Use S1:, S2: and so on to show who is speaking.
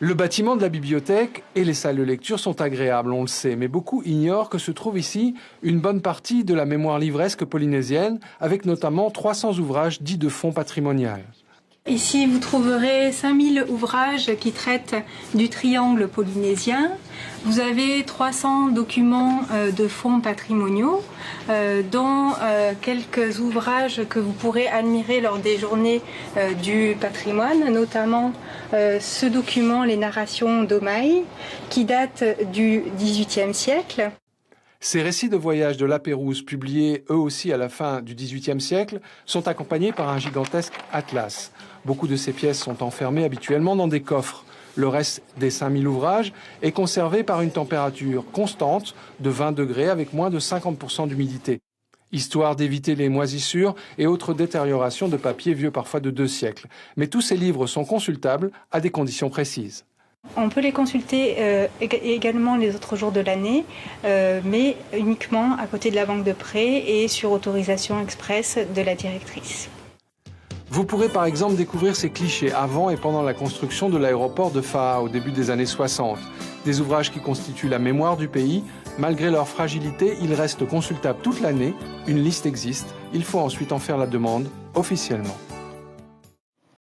S1: Le bâtiment de la bibliothèque et les salles de lecture sont agréables, on le sait, mais beaucoup ignorent que se trouve ici une bonne partie de la mémoire livresque polynésienne, avec notamment 300 ouvrages dits de fonds patrimonial.
S2: Ici, vous trouverez 5000 ouvrages qui traitent du triangle polynésien. Vous avez 300 documents de fonds patrimoniaux, dont quelques ouvrages que vous pourrez admirer lors des journées du patrimoine, notamment ce document, les narrations d'Omaï, qui date du XVIIIe siècle.
S1: Ces récits de voyage de La Pérouse, publiés eux aussi à la fin du XVIIIe siècle, sont accompagnés par un gigantesque atlas. Beaucoup de ces pièces sont enfermées habituellement dans des coffres. Le reste des 5000 ouvrages est conservé par une température constante de 20 degrés avec moins de 50% d'humidité, histoire d'éviter les moisissures et autres détériorations de papier vieux parfois de 2 siècles. Mais tous ces livres sont consultables à des conditions précises.
S2: On peut les consulter également les autres jours de l'année, mais uniquement à côté de la banque de prêt et sur autorisation express de la directrice.
S1: Vous pourrez par exemple découvrir ces clichés avant et pendant la construction de l'aéroport de Faa au début des années 60. Des ouvrages qui constituent la mémoire du pays. Malgré leur fragilité, ils restent consultables toute l'année. Une liste existe. Il faut ensuite en faire la demande officiellement.